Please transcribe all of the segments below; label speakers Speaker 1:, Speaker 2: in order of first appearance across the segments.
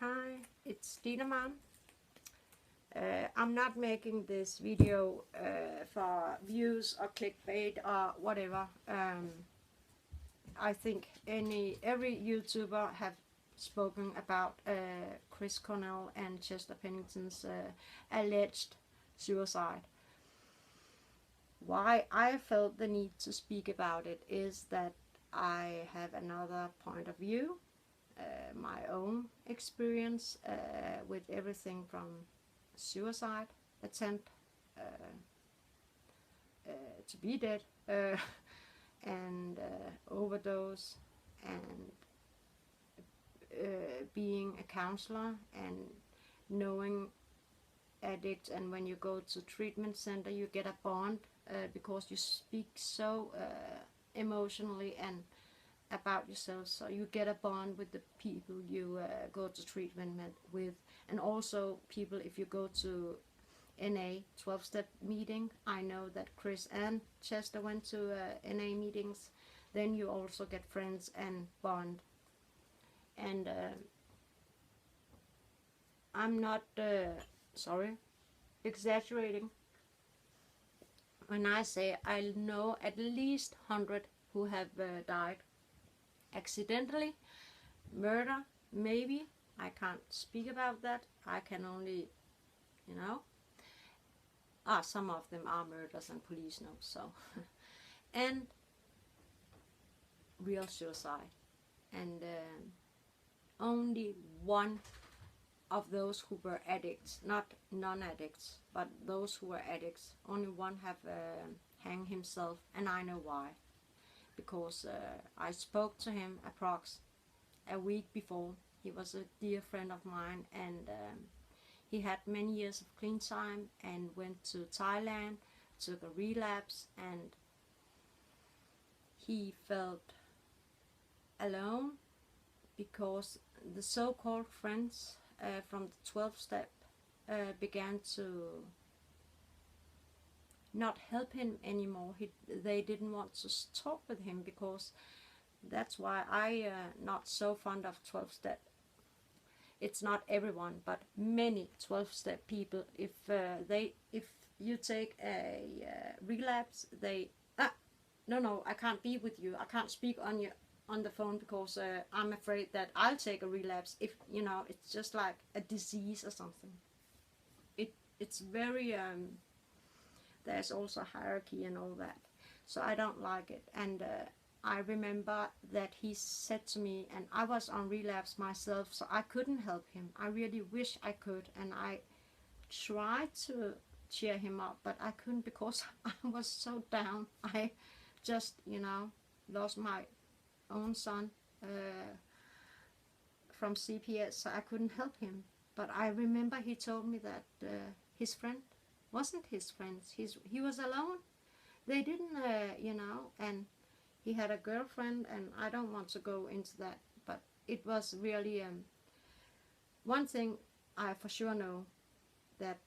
Speaker 1: Hi, it's Dina Mom. I'm not making this video for views or clickbait or whatever. I think every YouTuber have spoken about Chris Cornell and Chester Pennington's alleged suicide. Why I felt the need to speak about it is that I have another point of view, my own experience with everything from suicide attempt to be dead and overdose and being a counselor and knowing addicts, and when you go to treatment center you get a bond because you speak so emotionally and about yourself, so you get a bond with the people you go to treatment with, and also people if you go to NA 12-step meeting. I know that Cris and Chester went to NA meetings. Then you also get friends and bond. And I'm not exaggerating when I say I know at least 100 who have died accidentally, murder, maybe. I can't speak about that. I can only, some of them are murders and police know, so. And real suicide. And only one of those who were addicts, not non-addicts, but those who were addicts, only one have hanged himself, and I know why. Because I spoke to him approx a week before. He was a dear friend of mine, and he had many years of clean time and went to Thailand, took a relapse, and he felt alone because the so-called friends from the 12th step began to not help him anymore. They didn't want to talk with him, because that's why I not so fond of 12 step. It's not everyone, but many 12 step people, if you take a relapse, they no, I can't be with you, I can't speak on the phone because I'm afraid that I'll take a relapse if it's just like a disease or something. It's very there's also hierarchy and all that, so I don't like it. And I remember that he said to me, and I was on relapse myself, so I couldn't help him. I really wish I could, and I tried to cheer him up, but I couldn't because I was so down. I just lost my own son from CPS, so I couldn't help him. But I remember he told me that his friend wasn't his friends. He was alone. They didn't, and he had a girlfriend, and I don't want to go into that. But it was really one thing I for sure know, that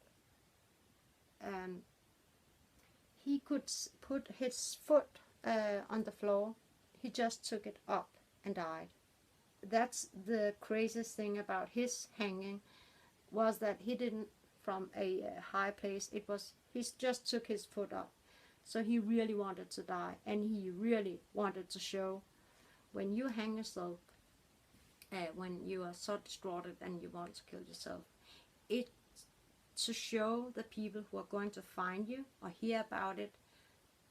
Speaker 1: he could put his foot on the floor. He just took it up and died. That's the craziest thing about his hanging, was that he didn't from a high place. It was, he just took his foot up. So he really wanted to die, and he really wanted to show, when you hang yourself, when you are so distraught and you want to kill yourself, it's to show the people who are going to find you or hear about it,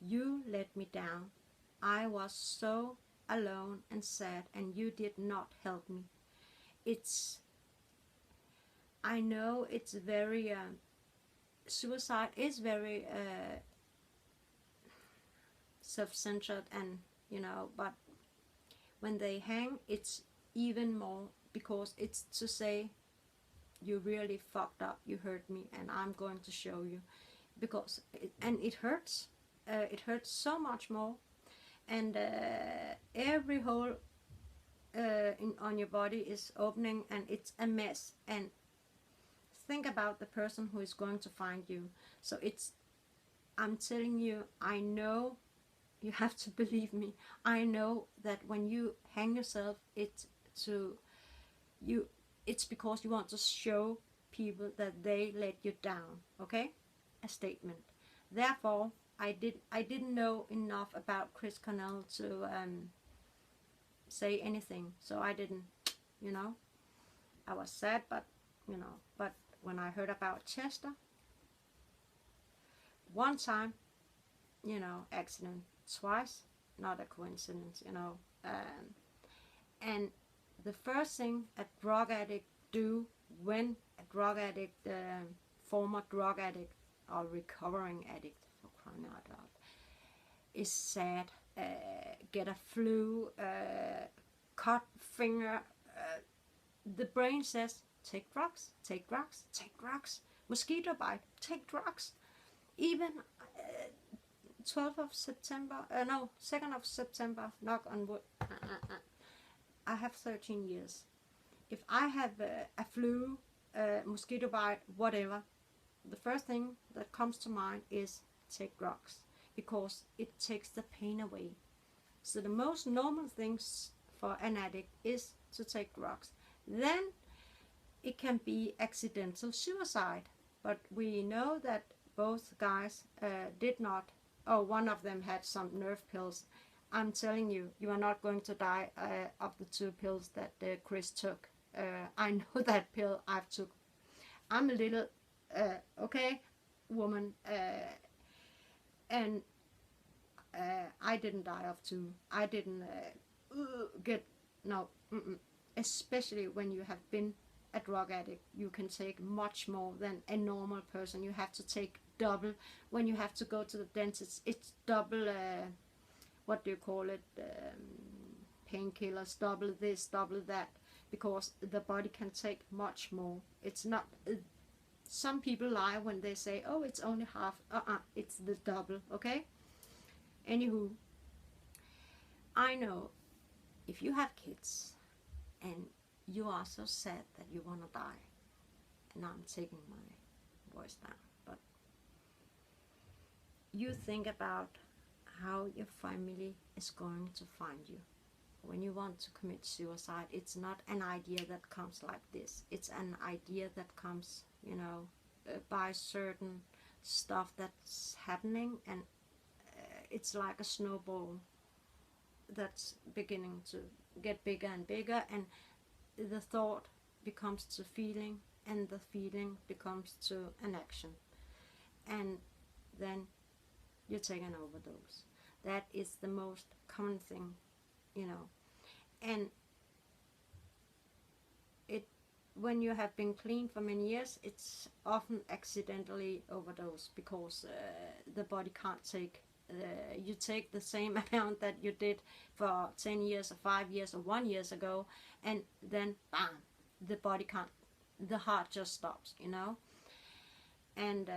Speaker 1: you let me down. I was so alone and sad, and you did not help me. I know it's very suicide is very self-centered, and but when they hang, it's even more, because it's to say, you really fucked up, you hurt me, and I'm going to show you, because it hurts. It hurts so much more, and every hole on your body is opening, and it's a mess. And think about the person who is going to find you. So I'm telling you, I know, you have to believe me, I know that when you hang yourself, it's to you it's because you want to show people that they let you down, okay? A statement. Therefore, I didn't know enough about Chris Cornell to say anything, so I didn't, you know. I was sad, but, you know, but when I heard about Chester, one time, you know, accident, twice, not a coincidence, you know. And the first thing a drug addict do when a drug addict, former drug addict or recovering addict, for crying out loud, is sad, get a flu, cut finger, the brain says, take drugs, take drugs, take drugs, mosquito bite, take drugs. Even 12th of September, no, 2nd of September, knock on wood, I have 13 years. If I have a flu, mosquito bite, whatever, the first thing that comes to mind is take drugs, because it takes the pain away. So the most normal things for an addict is to take drugs. Then it can be accidental suicide, but we know that both guys did not. Oh, one of them had some nerve pills. I'm telling you, you are not going to die of the 2 pills that Chris took. I know that pill I've took. I'm a little, okay, woman, and I didn't die of 2. I didn't get, no, especially when you have been a drug addict, you can take much more than a normal person. You have to take double. When you have to go to the dentist, it's double, what do you call it, painkillers, double this, double that, because the body can take much more. It's not, some people lie when they say, oh, it's only half. It's the double, okay? Anywho, I know if you have kids and you are so sad that you want to die, and I'm taking my voice down, but you think about how your family is going to find you when you want to commit suicide. It's not an idea that comes like this. It's an idea that comes, you know, by certain stuff that's happening, and it's like a snowball that's beginning to get bigger and bigger, and the thought becomes to feeling, and the feeling becomes to an action, and then you take an overdose. That is the most common thing, you know. And it, when you have been clean for many years, it's often accidentally overdose, because the body can't take, you take the same amount that you did for 10 years or 5 years or 1 year ago, and then bam, the body can't, the heart just stops, you know. And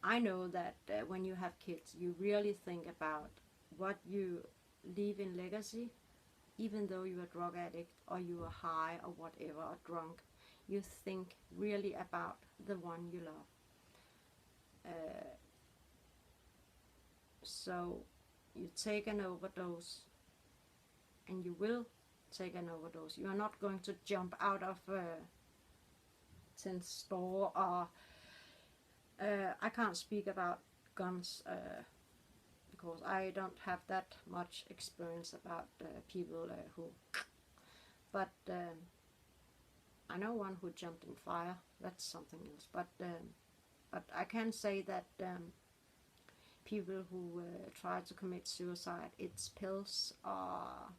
Speaker 1: I know that when you have kids, you really think about what you leave in legacy. Even though you're a drug addict, or you are high, or whatever, or drunk, you think really about the one you love. So you take an overdose, and you will take an overdose. You are not going to jump out of a 10th store, or I can't speak about guns because I don't have that much experience about people who, but I know one who jumped in fire. That's something else. But I can say that people who try to commit suicide, it's pills or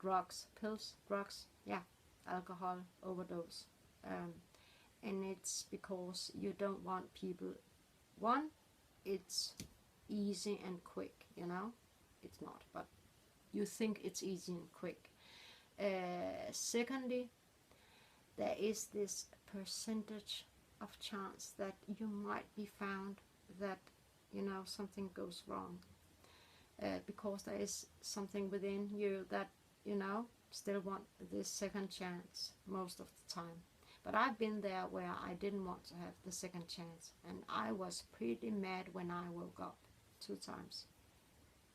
Speaker 1: drugs, pills, drugs, yeah, alcohol, overdose, and it's because you don't want people. One, it's easy and quick, you know. It's not, but you think it's easy and quick. Secondly, there is this percentage of chance that you might be found that, you know, something goes wrong, because there is something within you that, you know, still want this second chance most of the time. But I've been there where I didn't want to have the second chance, and I was pretty mad when I woke up 2 times,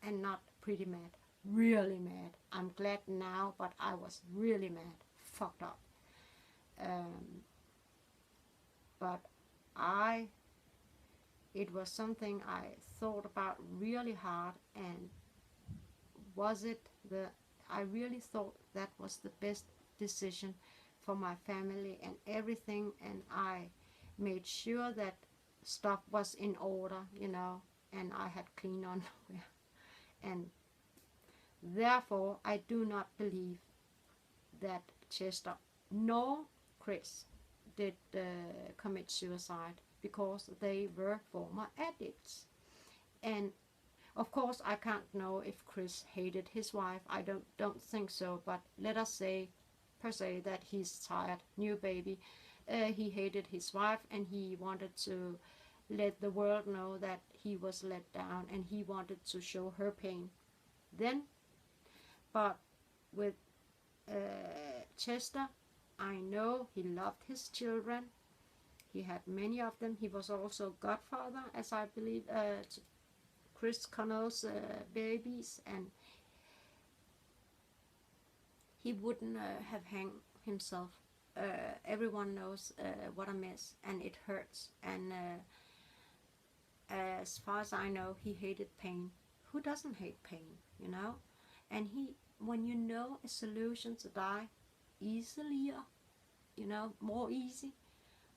Speaker 1: and not pretty mad, really mad. I'm glad now, but I was really mad, fucked up. But it was something I thought about really hard, and I really thought that was the best decision for my family and everything, and I made sure that stuff was in order, and I had clean underwear. And therefore, I do not believe that Chester nor Cris did commit suicide, because they were former addicts. And of course, I can't know if Cris hated his wife. I don't think so. But let us say, per se, that he's tired, new baby. He hated his wife, and he wanted to let the world know that he was let down, and he wanted to show her pain. Then, but with Chester, I know he loved his children. He had many of them. He was also godfather, as I believe, to Cris Connell's babies, and he wouldn't have hanged himself. Everyone knows what a mess, and it hurts. And as far as I know, he hated pain. Who doesn't hate pain, And when you know a solution to die easily, more easy,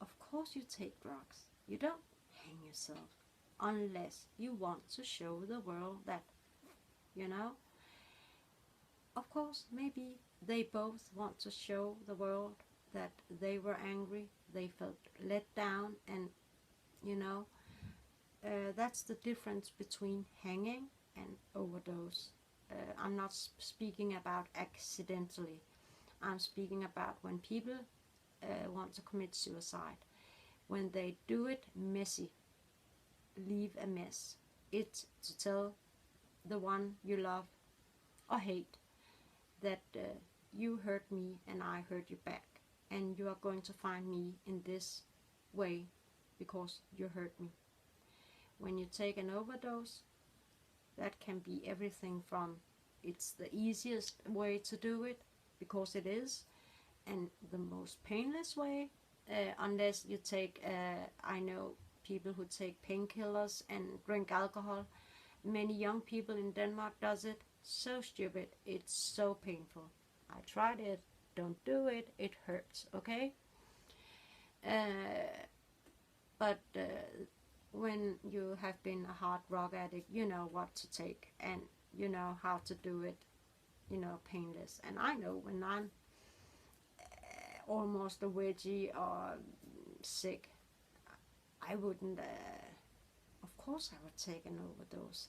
Speaker 1: of course you take drugs. You don't hang yourself unless you want to show the world that, Of course, maybe they both want to show the world that they were angry, they felt let down, and, that's the difference between hanging and overdose. I'm not speaking about accidentally. I'm speaking about when people want to commit suicide. When they do it messy, leave a mess. It's to tell the one you love or hate that you hurt me and I hurt you back. And you are going to find me in this way because you hurt me. When you take an overdose, that can be everything from it's the easiest way to do it, because it is, and the most painless way, unless you take, I know people who take painkillers and drink alcohol. Many young people in Denmark does it. So stupid. It's so painful. I tried it. Don't do it. It hurts, okay? But when you have been a hard rock addict, you know what to take, and you know how to do it, painless. And I know when I'm almost a wedgie or sick, I wouldn't, of course I would take an overdose.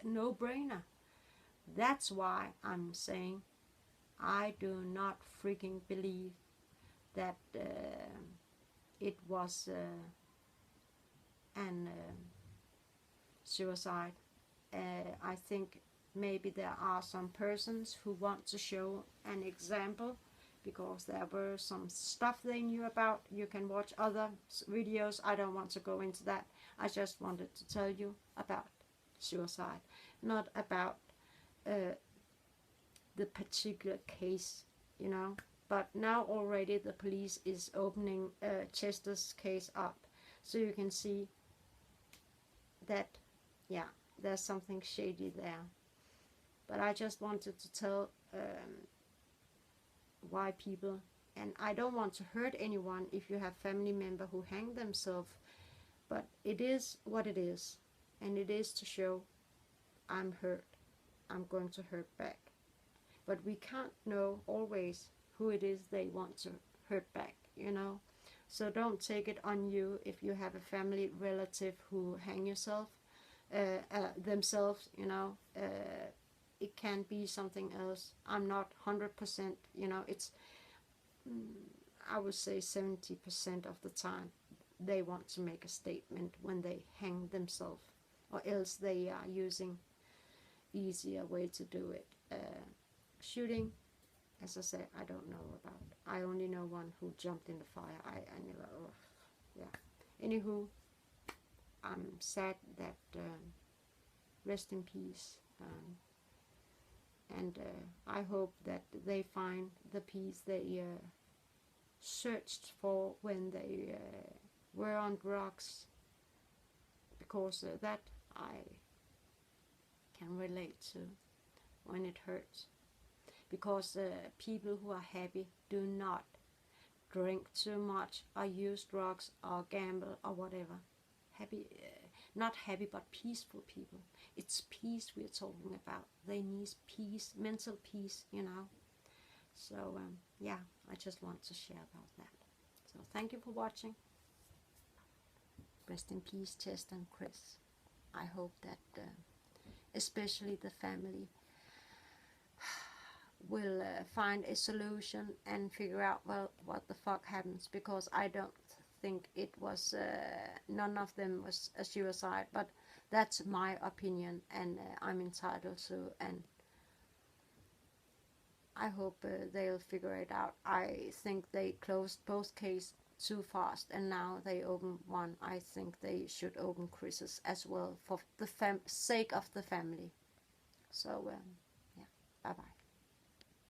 Speaker 1: No brainer. That's why I'm saying I do not freaking believe that it was an suicide. I think maybe there are some persons who want to show an example because there were some stuff they knew about. You can watch other videos. I don't want to go into that. I just wanted to tell you about suicide, not about the particular case, But now already the police is opening Chester's case up, so you can see that, yeah, there's something shady there. But I just wanted to tell why people, and I don't want to hurt anyone if you have family member who hang themselves, but it is what it is, and it is to show I'm hurt, I'm going to hurt back. But we can't know always who it is they want to hurt back, So don't take it on you if you have a family relative who hang themselves, it can be something else. I'm not 100%, it's, I would say 70% of the time they want to make a statement when they hang themselves, or else they are using easier way to do it. Shooting, as I said, I don't know about. I only know one who jumped in the fire. I never, yeah. Anywho, I'm sad that, rest in peace, And I hope that they find the peace they searched for when they were on drugs, because that I can relate to when it hurts. Because people who are happy do not drink too much or use drugs or gamble or whatever. Happy, not happy, but peaceful people. It's peace we're talking about. They need peace, mental peace, you know. So yeah, I just want to share about that. So thank you for watching. Rest in peace, Chester and Cris. I hope that especially the family will find a solution and figure out, well, what the fuck happens, because I don't think it was, none of them was a suicide, but that's my opinion, and I'm entitled to, and I hope they'll figure it out. I think they closed both cases too fast, and now they open one. I think they should open Chris's as well, for the sake of the family. So yeah, bye bye.